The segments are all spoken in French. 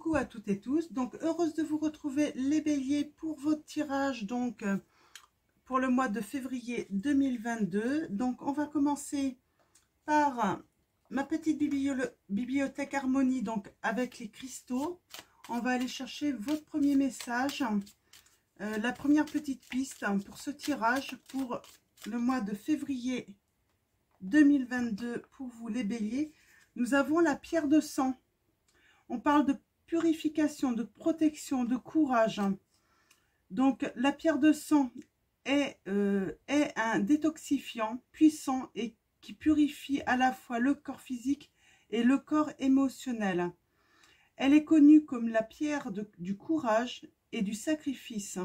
Coucou à toutes et tous, donc heureuse de vous retrouver les béliers pour votre tirage donc pour le mois de février 2022. Donc on va commencer par ma petite bibliothèque harmonie, donc avec les cristaux. On va aller chercher votre premier message, la première petite piste pour ce tirage pour le mois de février 2022 pour vous les béliers. Nous avons la pierre de sang. On parle de purification, de protection, de courage. Donc, la pierre de sang est un détoxifiant puissant et qui purifie à la fois le corps physique et le corps émotionnel. Elle est connue comme la pierre du courage et du sacrifice.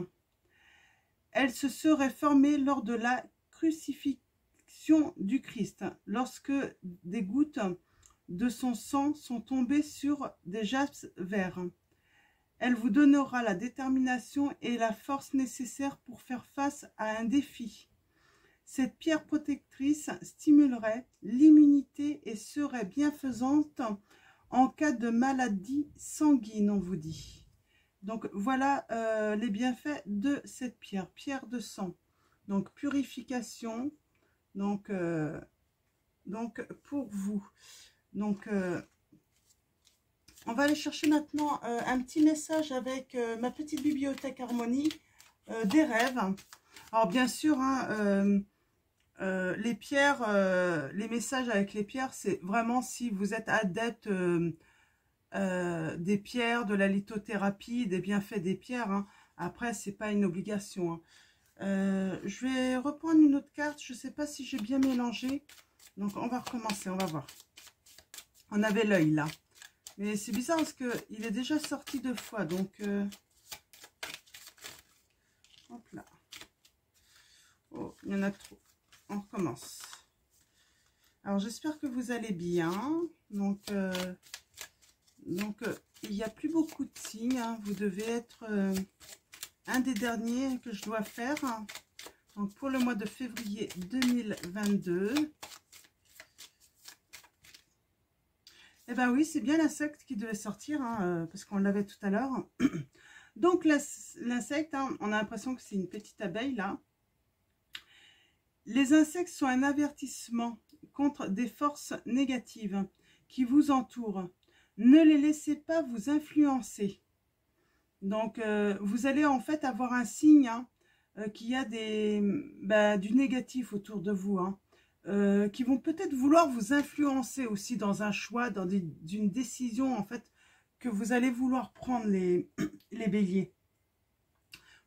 Elle se serait formée lors de la crucifixion du Christ, lorsque des gouttes de son sang sont tombées sur des jaspes verts. Elle vous donnera la détermination et la force nécessaires pour faire face à un défi. Cette pierre protectrice stimulerait l'immunité et serait bienfaisante en cas de maladie sanguine, on vous dit. Donc voilà les bienfaits de cette pierre de sang. Donc purification, donc pour vous. Donc, on va aller chercher maintenant un petit message avec ma petite bibliothèque harmonie des rêves. Alors, bien sûr, hein, les pierres, les messages avec les pierres, c'est vraiment si vous êtes adepte des pierres, de la lithothérapie, des bienfaits des pierres. Hein. Après, c'est pas une obligation. Hein. Je vais reprendre une autre carte. Je ne sais pas si j'ai bien mélangé. Donc, on va recommencer. On va voir. On avait l'œil là. Mais c'est bizarre parce qu'il est déjà sorti 2 fois. Donc, hop là. Oh, il y en a trop. On recommence. Alors, j'espère que vous allez bien. Donc, il n'y a plus beaucoup de signes. Hein. Vous devez être un des derniers que je dois faire. Donc, pour le mois de février 2022. Eh bien oui, c'est bien l'insecte qui devait sortir, hein, parce qu'on l'avait tout à l'heure. Donc l'insecte, hein, on a l'impression que c'est une petite abeille là. Les insectes sont un avertissement contre des forces négatives qui vous entourent. Ne les laissez pas vous influencer. Donc vous allez en fait avoir un signe hein, qu'il y a du négatif autour de vous. Hein. Qui vont peut-être vouloir vous influencer aussi dans un choix, dans une décision en fait que vous allez vouloir prendre les béliers.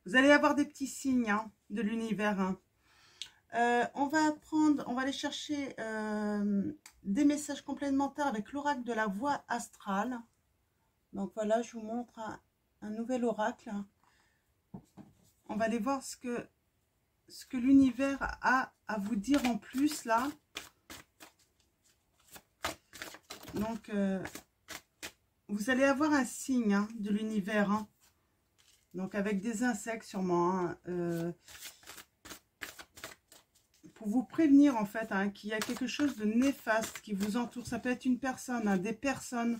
Vous allez avoir des petits signes hein, de l'univers. Hein. On va aller chercher des messages complémentaires avec l'oracle de la voie astrale. Donc voilà, je vous montre un nouvel oracle. On va aller voir ce que l'univers a à vous dire en plus là. Donc vous allez avoir un signe hein, de l'univers hein. Donc avec des insectes sûrement hein, pour vous prévenir en fait hein, qu'il y a quelque chose de néfaste qui vous entoure. Ça peut être une personne, hein, des personnes,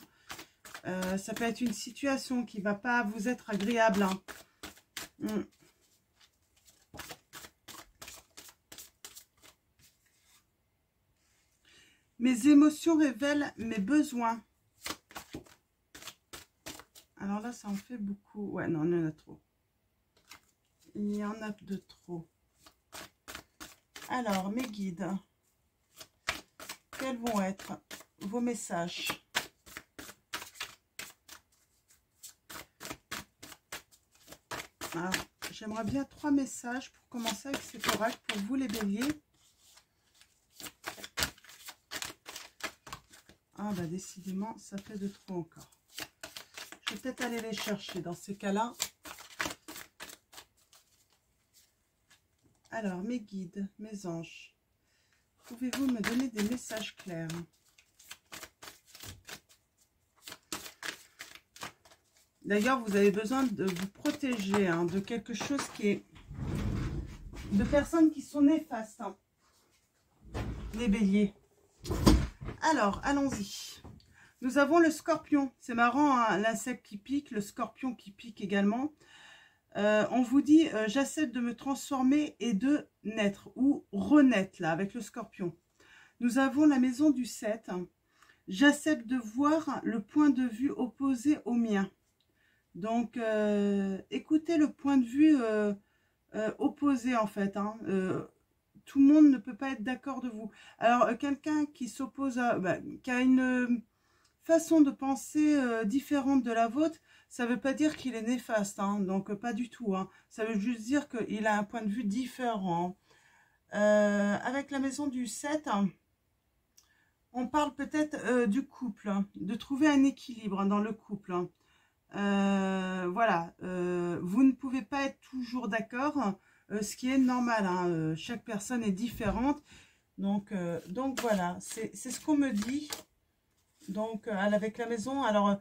ça peut être une situation qui va pas vous être agréable hein. Mes émotions révèlent mes besoins. Alors là, ça en fait beaucoup. Ouais, non, il y en a trop. Il y en a de trop. Alors, mes guides. Quels vont être vos messages? Alors, j'aimerais bien 3 messages pour commencer avec cet oracle pour vous les béliers. Ah bah décidément, ça fait de trop encore. Je vais peut-être aller les chercher dans ces cas-là. Alors, mes guides, mes anges, pouvez-vous me donner des messages clairs? D'ailleurs, vous avez besoin de vous protéger hein, de quelque chose qui est... de personnes qui sont néfastes. Hein. Les béliers. Alors, allons-y. Nous avons le scorpion. C'est marrant, hein, l'insecte qui pique, le scorpion qui pique également. On vous dit, j'accepte de me transformer et de naître ou renaître là avec le scorpion. Nous avons la maison du 7. J'accepte de voir le point de vue opposé au mien. Donc, écoutez le point de vue opposé en fait. Hein. Tout le monde ne peut pas être d'accord de vous. Alors, quelqu'un qui s'oppose à... qui a une façon de penser différente de la vôtre, ça ne veut pas dire qu'il est néfaste. Hein. Donc, pas du tout. Hein. Ça veut juste dire qu'il a un point de vue différent. Avec la maison du 7... on parle peut-être du couple, hein, de trouver un équilibre hein, dans le couple. Hein. Voilà, vous ne pouvez pas être toujours d'accord, ce qui est normal. Hein, chaque personne est différente. Donc voilà, c'est ce qu'on me dit. Donc, avec la maison, alors,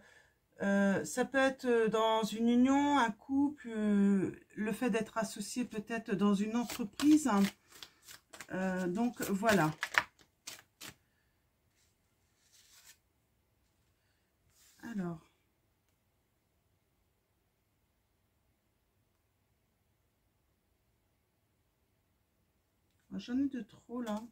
ça peut être dans une union, un couple, le fait d'être associé peut-être dans une entreprise. Hein. Donc, voilà. Alors, j'en ai de trop là.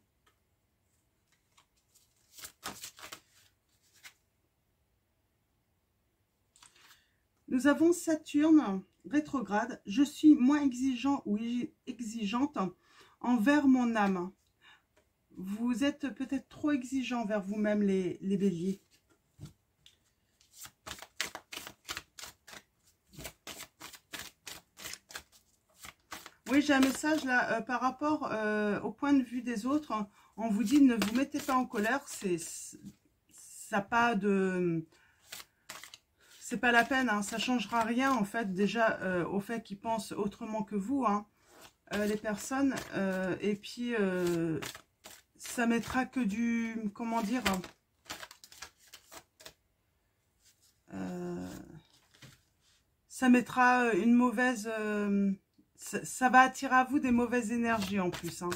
Nous avons Saturne rétrograde. Je suis moins exigeant ou exigeante envers mon âme. Vous êtes peut-être trop exigeant envers vous-même les béliers. Oui, j'ai un message là par rapport au point de vue des autres. On vous dit ne vous mettez pas en colère. Ça pas de... C'est pas la peine, hein, ça changera rien en fait déjà au fait qu'ils pensent autrement que vous, hein, les personnes. Et puis ça mettra que du... Comment dire, ça mettra une mauvaise... ça va attirer à vous des mauvaises énergies en plus. Hein.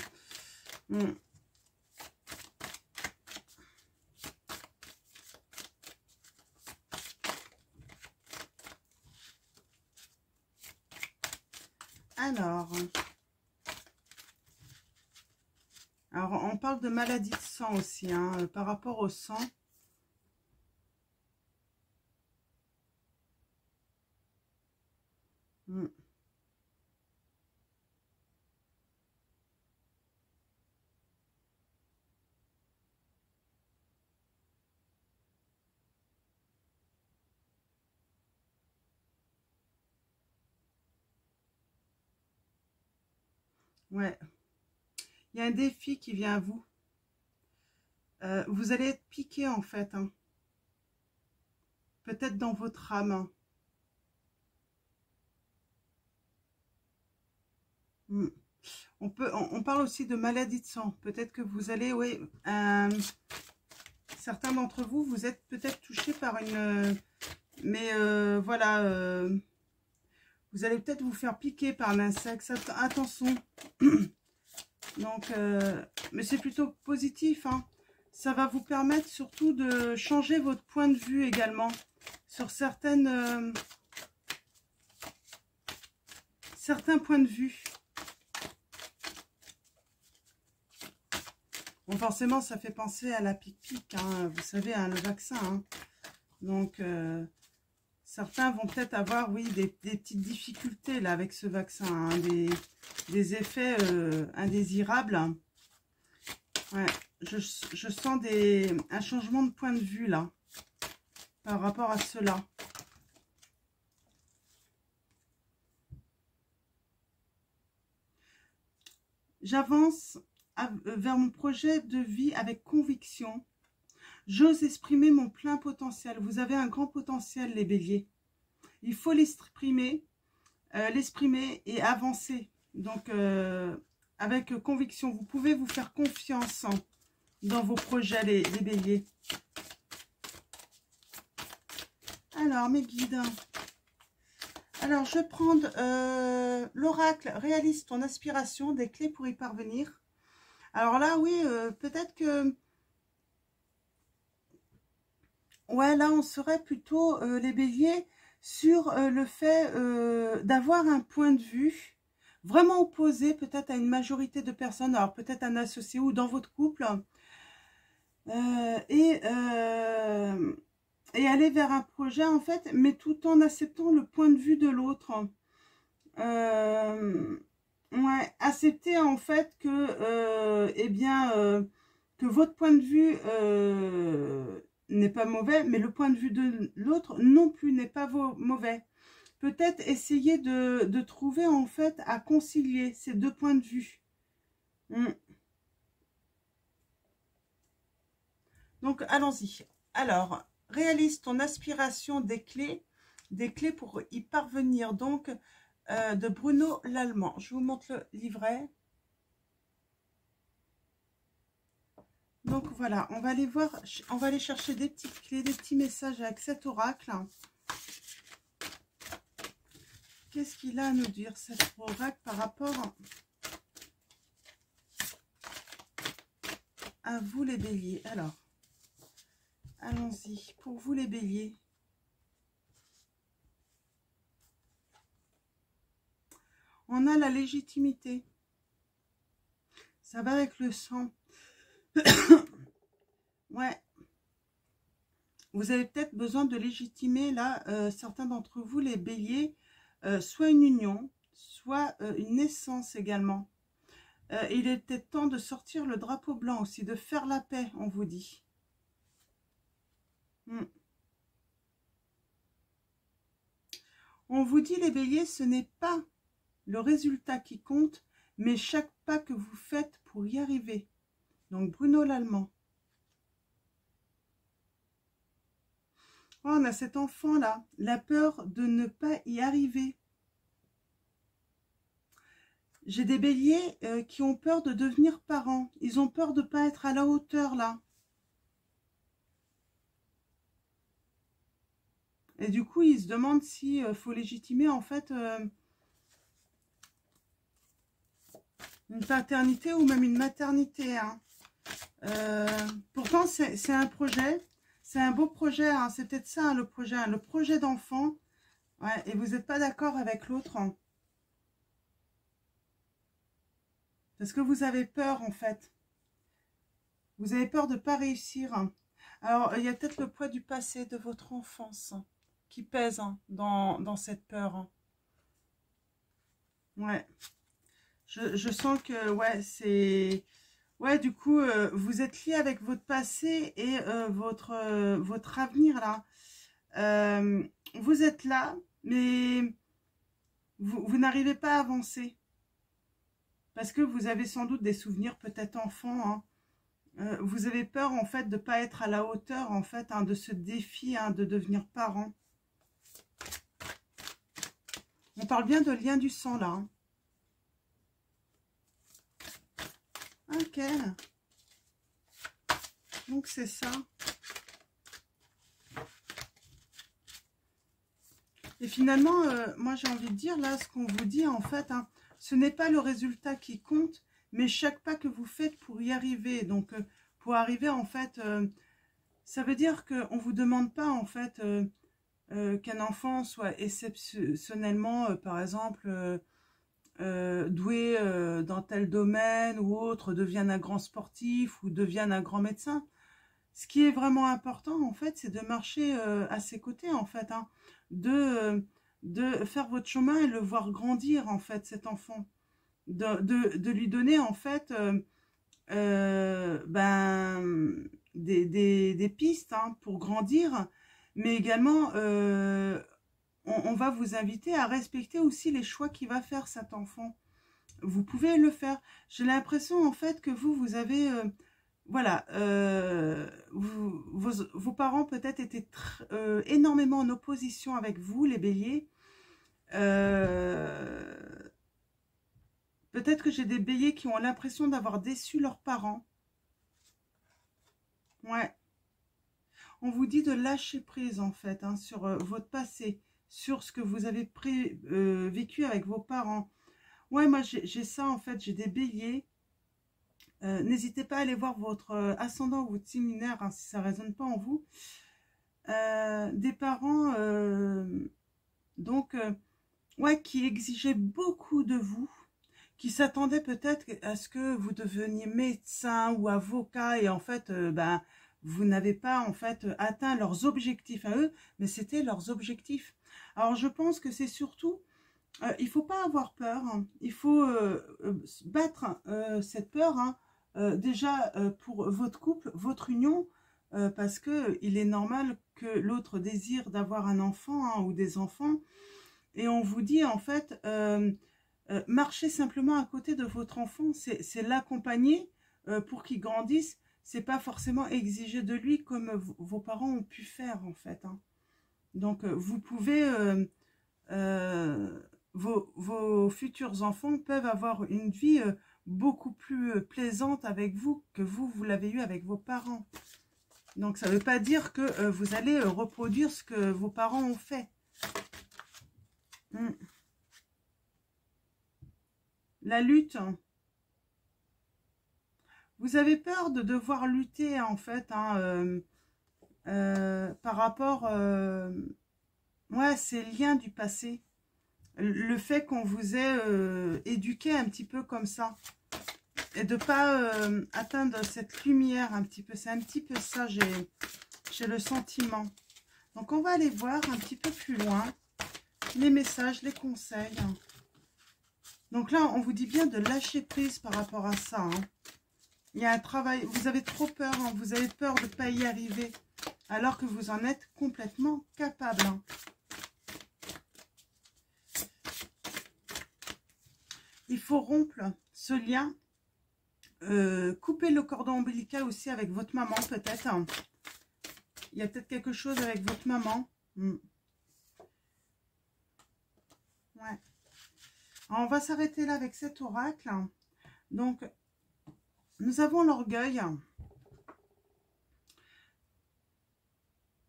Alors, on parle de maladie de sang aussi, hein, par rapport au sang. Ouais. Il y a un défi qui vient à vous. Vous allez être piqué en fait. Hein. Peut-être dans votre âme. On parle aussi de maladie de sang. Peut-être que vous allez, oui, certains d'entre vous, vous êtes peut-être touchés par une... mais voilà, vous allez peut-être vous faire piquer par l'insecte. Attention. Donc, mais c'est plutôt positif. Hein. Ça va vous permettre surtout de changer votre point de vue également sur certains points de vue. Bon, forcément, ça fait penser à la pique-pique, hein, vous savez, hein, le vaccin. Hein. Donc, certains vont peut-être avoir, oui, des petites difficultés là avec ce vaccin, hein, des effets indésirables. Ouais, je sens un changement de point de vue là, par rapport à cela. J'avance vers mon projet de vie avec conviction. J'ose exprimer mon plein potentiel. Vous avez un grand potentiel, les béliers. Il faut l'exprimer et avancer. Donc, avec conviction, vous pouvez vous faire confiance dans vos projets, les béliers. Alors, mes guides. Alors, je vais prendre l'oracle. Réalise ton aspiration, des clés pour y parvenir. Alors là, oui, peut-être que ouais, là, on serait plutôt, les béliers, sur le fait d'avoir un point de vue vraiment opposé peut-être à une majorité de personnes, alors peut-être un associé ou dans votre couple, euh, et, euh, et aller vers un projet en fait, mais tout en acceptant le point de vue de l'autre. Euh, ouais, accepter en fait que, eh bien, que votre point de vue n'est pas mauvais, mais le point de vue de l'autre non plus n'est pas mauvais. Peut-être essayer de trouver en fait à concilier ces deux points de vue. Mm. Donc allons-y. Alors, réalise ton aspiration des clés pour y parvenir. Donc, de Bruno Lallemand. Je vous montre le livret. Donc voilà, on va aller voir, on va aller chercher des petites clés, des petits messages avec cet oracle. Qu'est-ce qu'il a à nous dire, cet oracle, par rapport à vous les béliers? Alors, allons-y, pour vous les béliers. On a la légitimité. Ça va avec le sang. Ouais. Vous avez peut-être besoin de légitimer, là, certains d'entre vous, les béliers, soit une union, soit une naissance également. Il est peut-être temps de sortir le drapeau blanc aussi, de faire la paix, on vous dit. On vous dit, les béliers, ce n'est pas le résultat qui compte, mais chaque pas que vous faites pour y arriver. Donc, Bruno Lallemand. Oh, on a cet enfant-là, la peur de ne pas y arriver. J'ai des béliers qui ont peur de devenir parents. Ils ont peur de ne pas être à la hauteur, là. Et du coup, ils se demandent s'il faut légitimer, en fait, une paternité ou même une maternité. Hein. Pourtant, c'est un projet. C'est un beau projet. Hein. C'est peut-être ça, hein, le projet d'enfant. Ouais, et vous n'êtes pas d'accord avec l'autre. Hein. Parce que vous avez peur, en fait. Vous avez peur de ne pas réussir. Hein. Alors, il y a peut-être le poids du passé, de votre enfance, hein, qui pèse hein, dans cette peur. Hein. Ouais. Je sens que, ouais, c'est... Ouais, du coup, vous êtes lié avec votre passé et votre avenir, là. Vous êtes là, mais vous n'arrivez pas à avancer. Parce que vous avez sans doute des souvenirs peut-être enfants. Hein. Vous avez peur, en fait, de ne pas être à la hauteur, en fait, hein, de ce défi hein, de devenir parent. On parle bien de lien du sang, là. Hein. Ok. Donc, c'est ça. Et finalement, moi, j'ai envie de dire, là, ce qu'on vous dit, en fait, hein, ce n'est pas le résultat qui compte, mais chaque pas que vous faites pour y arriver. Donc, pour arriver, en fait, ça veut dire qu'on ne vous demande pas, en fait, qu'un enfant soit exceptionnellement, par exemple, doué dans tel domaine ou autre, devienne un grand sportif ou devienne un grand médecin. Ce qui est vraiment important, en fait, c'est de marcher à ses côtés, en fait, hein, de faire votre chemin et le voir grandir, en fait, cet enfant. De lui donner, en fait, ben, des pistes hein, pour grandir, mais également, on va vous inviter à respecter aussi les choix qu'il va faire, cet enfant. Vous pouvez le faire. J'ai l'impression, en fait, que vous avez... voilà, vos parents peut-être étaient énormément en opposition avec vous, les béliers. Peut-être que j'ai des béliers qui ont l'impression d'avoir déçu leurs parents. Ouais. On vous dit de lâcher prise, en fait, hein, sur votre passé, sur ce que vous avez vécu avec vos parents. Ouais, moi, j'ai ça, en fait, j'ai des béliers. N'hésitez pas à aller voir votre ascendant ou votre séminaire, hein, si ça ne résonne pas en vous. des parents ouais, qui exigeaient beaucoup de vous, qui s'attendaient peut-être à ce que vous deveniez médecin ou avocat et en fait, ben, vous n'avez pas en fait atteint leurs objectifs à eux, mais c'était leurs objectifs. Alors je pense que c'est surtout, il faut pas avoir peur, hein. Il faut battre cette peur, hein, déjà pour votre couple, votre union, parce que il est normal que l'autre désire d'avoir un enfant, hein, ou des enfants, et on vous dit en fait, marchez simplement à côté de votre enfant, c'est l'accompagner pour qu'il grandisse, c'est pas forcément exiger de lui comme vos parents ont pu faire en fait, hein. Donc vous pouvez, vos futurs enfants peuvent avoir une vie beaucoup plus plaisante avec vous que vous l'avez eu avec vos parents. Donc ça ne veut pas dire que vous allez reproduire ce que vos parents ont fait. La lutte. Vous avez peur de devoir lutter en fait, hein, par rapport ouais, ces liens du passé. Le fait qu'on vous ait éduqué un petit peu comme ça. Et de ne pas atteindre cette lumière un petit peu. C'est un petit peu ça, j'ai le sentiment. Donc on va aller voir un petit peu plus loin les messages, les conseils. Donc là, on vous dit bien de lâcher prise par rapport à ça, hein. Il y a un travail, vous avez trop peur, hein, vous avez peur de ne pas y arriver, alors que vous en êtes complètement capable, hein. Il faut rompre ce lien, couper le cordon ombilical aussi avec votre maman peut-être, hein. Il y a peut-être quelque chose avec votre maman. Ouais. Alors, on va s'arrêter là avec cet oracle. Donc, nous avons l'orgueil.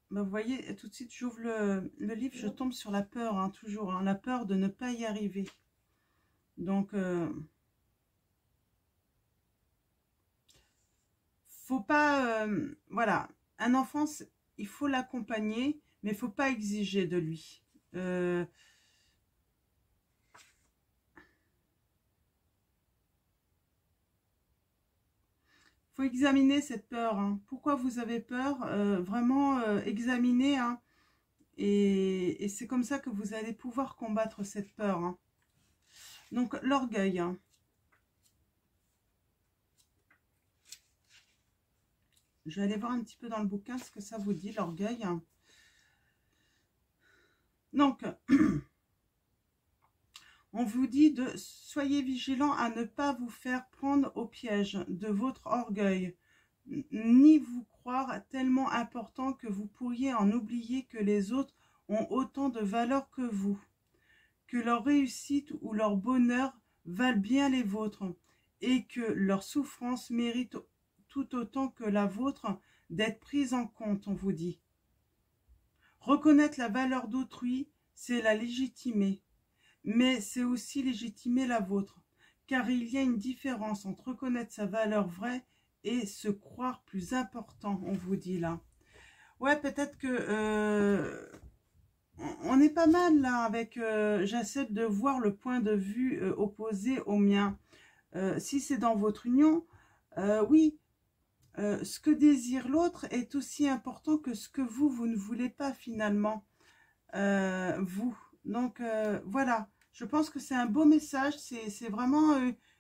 Ben, vous voyez, tout de suite, j'ouvre le livre, je tombe sur la peur, hein, toujours, hein, la peur de ne pas y arriver. Donc, faut pas, voilà, un enfant, il faut l'accompagner, mais il faut pas exiger de lui. Faut examiner cette peur, hein. Pourquoi vous avez peur, vraiment examiner, hein. Et c'est comme ça que vous allez pouvoir combattre cette peur, hein. Donc l'orgueil, hein. Je vais aller voir un petit peu dans le bouquin ce que ça vous dit, l'orgueil, hein. Donc on vous dit de soyez vigilants à ne pas vous faire prendre au piège de votre orgueil, ni vous croire tellement important que vous pourriez en oublier que les autres ont autant de valeur que vous, que leur réussite ou leur bonheur valent bien les vôtres, et que leur souffrance mérite tout autant que la vôtre d'être prise en compte, on vous dit. Reconnaître la valeur d'autrui, c'est la légitimer, mais c'est aussi légitimer la vôtre, car il y a une différence entre reconnaître sa valeur vraie et se croire plus important, on vous dit là. Ouais, peut-être que on est pas mal là avec, j'essaie de voir le point de vue opposé au mien. Si c'est dans votre union, oui, ce que désire l'autre est aussi important que ce que vous ne voulez pas finalement, vous. Donc voilà, je pense que c'est un beau message, c'est vraiment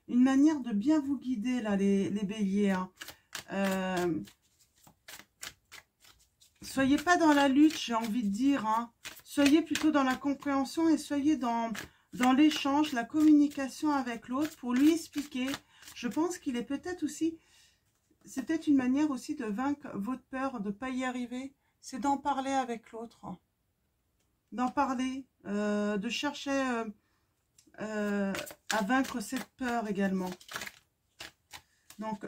une manière de bien vous guider là, les béliers, hein. Soyez pas dans la lutte, j'ai envie de dire, hein. Soyez plutôt dans la compréhension et soyez dans l'échange, la communication avec l'autre pour lui expliquer. Je pense qu'il est peut-être aussi, c'est peut-être une manière aussi de vaincre votre peur de ne pas y arriver, c'est d'en parler avec l'autre. D'en parler, de chercher à vaincre cette peur également. Donc,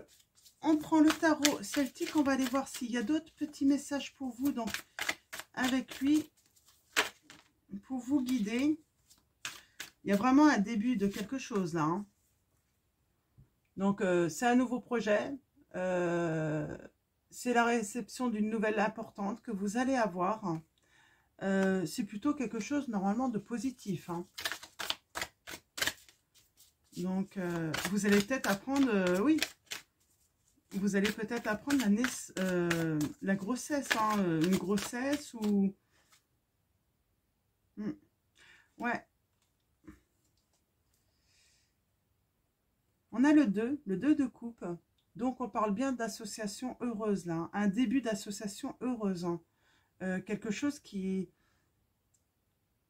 on prend le tarot celtique, on va aller voir s'il y a d'autres petits messages pour vous, donc avec lui, pour vous guider. Il y a vraiment un début de quelque chose là, hein. Donc, c'est un nouveau projet. c'est la réception d'une nouvelle importante que vous allez avoir. C'est plutôt quelque chose normalement de positif. Hein. Donc, vous allez peut-être apprendre, oui, vous allez peut-être apprendre la grossesse, hein, une grossesse ou... Ouais. On a le 2 de coupe. Donc, on parle bien d'association heureuse, là. Hein, un début d'association heureuse. Hein. Quelque chose qui...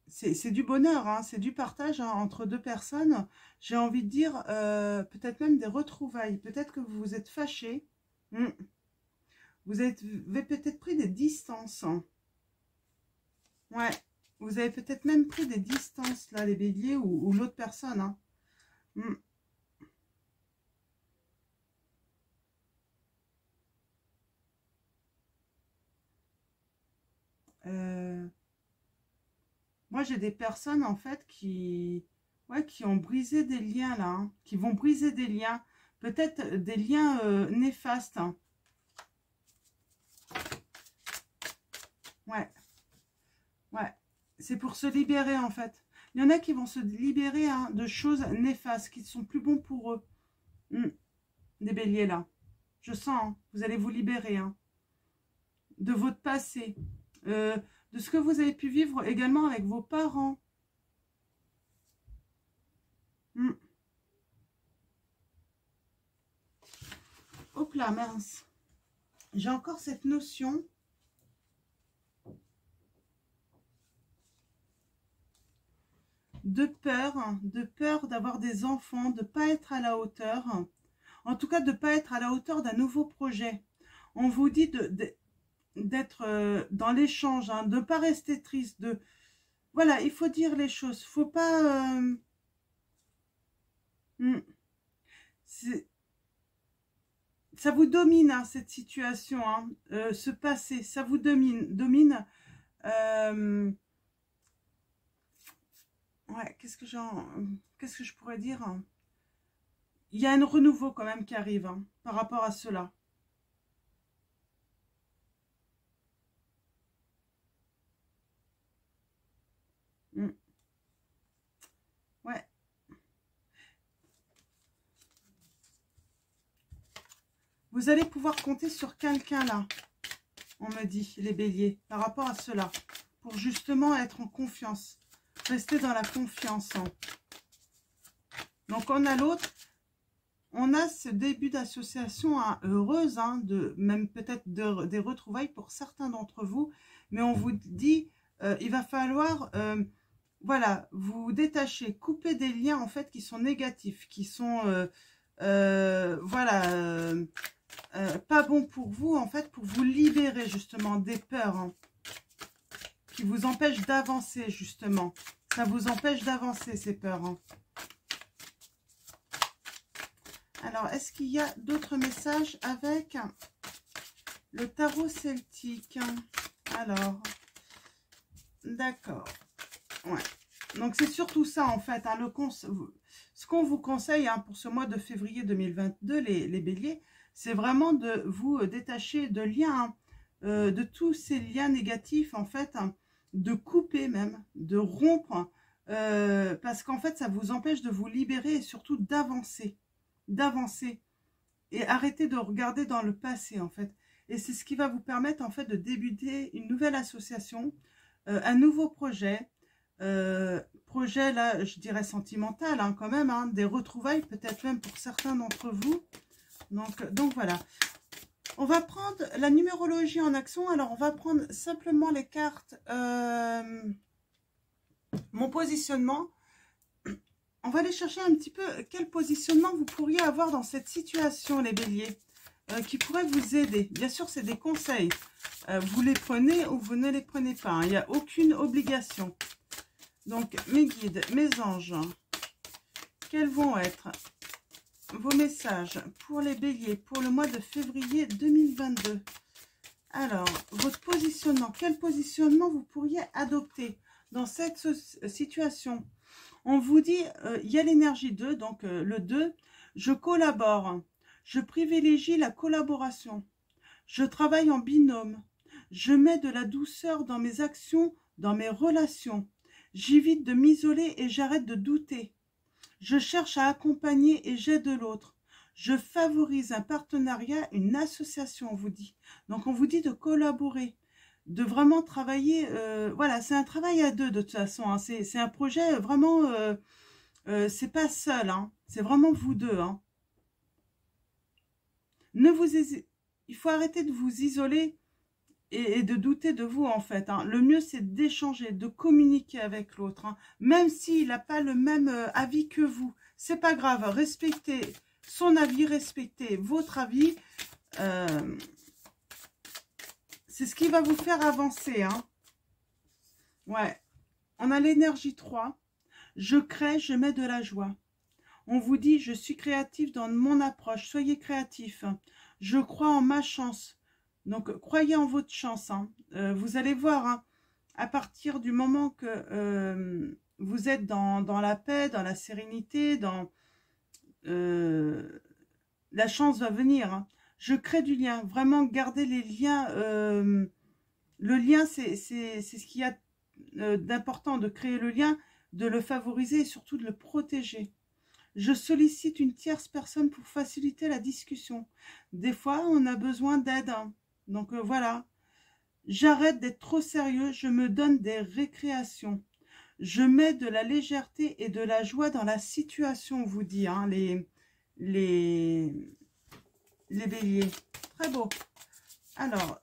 C'est du bonheur, hein, c'est du partage hein, entre deux personnes. J'ai envie de dire, peut-être même des retrouvailles. Peut-être que vous vous êtes fâchés. Vous avez peut-être pris des distances. Hein. Ouais, vous avez peut-être même pris des distances, là, les béliers ou l'autre personne. Hein. Moi, j'ai des personnes, en fait, qui ont brisé des liens, là. Hein, qui vont briser des liens. Peut-être des liens néfastes. Hein. Ouais. Ouais. C'est pour se libérer, en fait. Il y en a qui vont se libérer hein, de choses néfastes, qui ne sont plus bons pour eux. Des béliers, là. Je sens, hein, vous allez vous libérer. Hein, de votre passé. De ce que vous avez pu vivre également avec vos parents. Hop là, mince. J'ai encore cette notion de peur d'avoir des enfants, de ne pas être à la hauteur. En tout cas, de ne pas être à la hauteur d'un nouveau projet. On vous dit d'être dans l'échange, hein, de ne pas rester triste. Voilà, il faut dire les choses. Faut pas... ça vous domine, hein, cette situation, hein, ce passé, ça vous domine. Ouais, qu'est-ce que je pourrais dire hein. Il y a un renouveau quand même qui arrive hein, par rapport à cela. Ouais. Vous allez pouvoir compter sur quelqu'un là, on me dit, les béliers, par rapport à cela, pour justement être en confiance, rester dans la confiance. Hein. Donc on a l'autre, on a ce début d'association hein, heureuse, hein, même peut-être des retrouvailles pour certains d'entre vous, mais on vous dit, il va falloir... voilà, vous détachez, couper des liens en fait qui sont négatifs, qui sont voilà, pas bons pour vous en fait, pour vous libérer justement des peurs hein, qui vous empêchent d'avancer justement. Ça vous empêche d'avancer ces peurs. Hein. Alors, est-ce qu'il y a d'autres messages avec le tarot celtique? Alors, d'accord. Ouais. Donc, c'est surtout ça, en fait. Hein, ce qu'on vous conseille hein, pour ce mois de février 2022, les béliers, c'est vraiment de vous détacher de liens, hein, de tous ces liens négatifs, en fait, hein, de couper même, de rompre, parce qu'en fait, ça vous empêche de vous libérer et surtout d'avancer. Et arrêter de regarder dans le passé, en fait. Et c'est ce qui va vous permettre, en fait, de débuter une nouvelle association, un nouveau projet, projet là je dirais sentimental hein, quand même hein, des retrouvailles peut-être même pour certains d'entre vous donc voilà, on va prendre la numérologie en action. Alors on va prendre simplement les cartes mon positionnement, on va aller chercher un petit peu quel positionnement vous pourriez avoir dans cette situation les béliers, qui pourrait vous aider. Bien sûr c'est des conseils, vous les prenez ou vous ne les prenez pas hein. Il n'y a aucune obligation. Donc, mes guides, mes anges, quels vont être vos messages pour les béliers pour le mois de février 2022? Alors, votre positionnement, quel positionnement vous pourriez adopter dans cette situation? On vous dit, il y a l'énergie 2, donc le 2, je collabore, je privilégie la collaboration, Je travaille en binôme. Je mets de la douceur dans mes actions, dans mes relations. J'évite de m'isoler et j'arrête de douter. Je cherche à accompagner et j'aide l'autre. Je favorise un partenariat, une association, on vous dit. Donc, on vous dit de collaborer, de vraiment travailler. Voilà, c'est un travail à deux de toute façon. Hein. C'est un projet vraiment, c'est pas seul. Hein. C'est vraiment vous deux. Hein. Il faut arrêter de vous isoler et de douter de vous, en fait. Hein. Le mieux, c'est d'échanger, de communiquer avec l'autre. Hein. Même s'il n'a pas le même avis que vous. C'est pas grave. Respectez son avis, respectez votre avis. C'est ce qui va vous faire avancer. Hein. Ouais. On a l'énergie 3. Je crée, je mets de la joie. On vous dit, je suis créatif dans mon approche. Soyez créatif. Je crois en ma chance. Donc, croyez en votre chance. Hein. Vous allez voir, hein, à partir du moment que vous êtes dans la paix, dans la sérénité, dans la chance va venir. Hein. Je crée du lien. Vraiment, gardez les liens. Le lien, c'est ce qu'il y a d'important, de créer le lien, de le favoriser et surtout de le protéger. Je sollicite une tierce personne pour faciliter la discussion. Des fois, on a besoin d'aide. Hein. Donc voilà, j'arrête d'être trop sérieux, je me donne des récréations. Je mets de la légèreté et de la joie dans la situation, on vous dit, hein, les béliers. Très beau. Alors,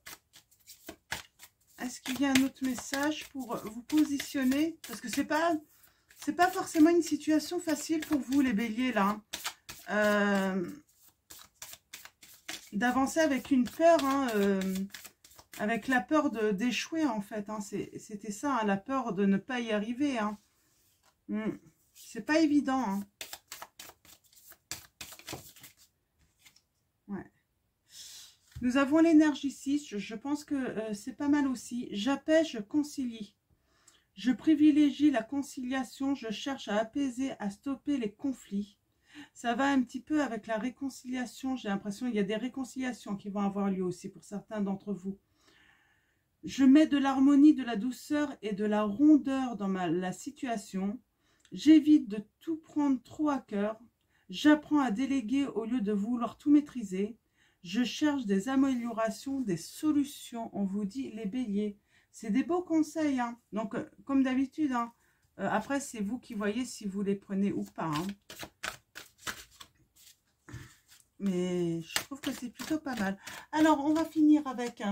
est-ce qu'il y a un autre message pour vous positionner? Parce que c'est pas forcément une situation facile pour vous, les béliers, là. D'avancer avec une peur, hein, avec la peur d'échouer, en fait. Hein, c'était ça, hein, la peur de ne pas y arriver. Hein. C'est pas évident. Hein. Ouais. Nous avons l'énergie 6. Je pense que c'est pas mal aussi. J'apaise, je concilie. Je privilégie la conciliation. Je cherche à apaiser, à stopper les conflits. Ça va un petit peu avec la réconciliation. J'ai l'impression qu'il y a des réconciliations qui vont avoir lieu aussi pour certains d'entre vous. Je mets de l'harmonie, de la douceur et de la rondeur dans la situation. J'évite de tout prendre trop à cœur. J'apprends à déléguer au lieu de vouloir tout maîtriser. Je cherche des améliorations, des solutions. On vous dit les béliers. C'est des beaux conseils. Hein. Donc, comme d'habitude, hein, après, c'est vous qui voyez si vous les prenez ou pas. Hein. Mais je trouve que c'est plutôt pas mal. Alors, on va finir avec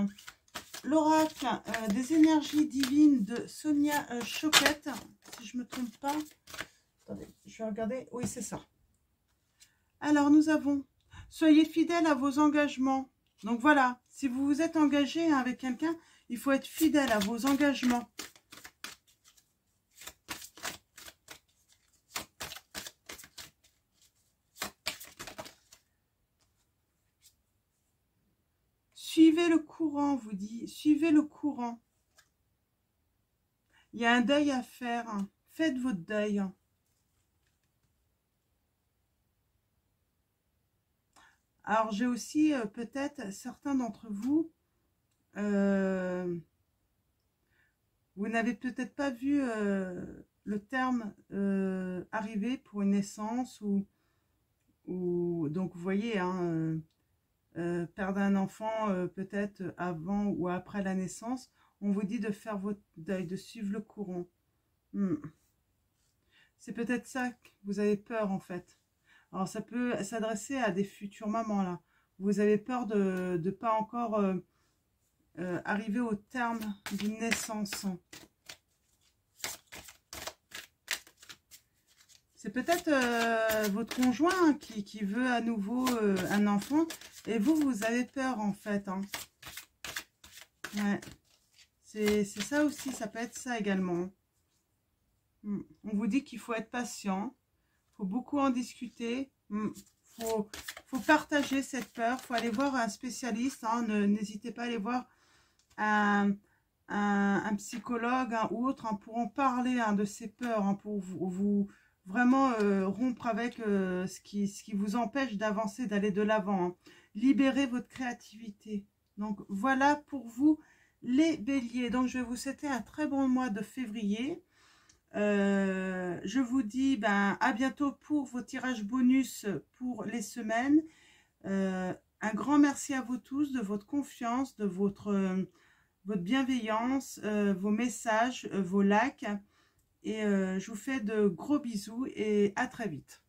l'oracle des énergies divines de Sonia Choquette. Si je ne me trompe pas. Attendez, je vais regarder. Oui, c'est ça. Alors, nous avons « Soyez fidèles à vos engagements ». Donc, voilà. Si vous vous êtes engagé avec quelqu'un, il faut être fidèle à vos engagements. Suivez le courant, vous dit. Suivez le courant. Il y a un deuil à faire. Faites votre deuil. Alors, j'ai aussi peut-être certains d'entre vous, vous n'avez peut-être pas vu le terme arriver pour une naissance ou donc vous voyez, hein, perdre un enfant peut-être avant ou après la naissance, on vous dit de faire votre deuil, de suivre le courant. C'est peut-être ça que vous avez peur en fait. Alors ça peut s'adresser à des futures mamans là. Vous avez peur de ne pas encore arriver au terme d'une naissance. C'est peut-être votre conjoint qui veut à nouveau un enfant et vous avez peur en fait. Hein. Ouais. C'est ça aussi, ça peut être ça également. On vous dit qu'il faut être patient, il faut beaucoup en discuter, faut partager cette peur, il faut aller voir un spécialiste, hein. N'hésitez pas à aller voir un psychologue hein, ou autre hein, pour en parler hein, de ces peurs, hein, pour vous vraiment rompre avec ce qui vous empêche d'avancer, d'aller de l'avant. Hein. Libérez votre créativité. Donc voilà pour vous les béliers. Donc je vais vous souhaiter un très bon mois de février. Je vous dis à bientôt pour vos tirages bonus pour les semaines. Un grand merci à vous tous de votre confiance, de votre bienveillance, vos messages, vos likes. Et je vous fais de gros bisous et à très vite.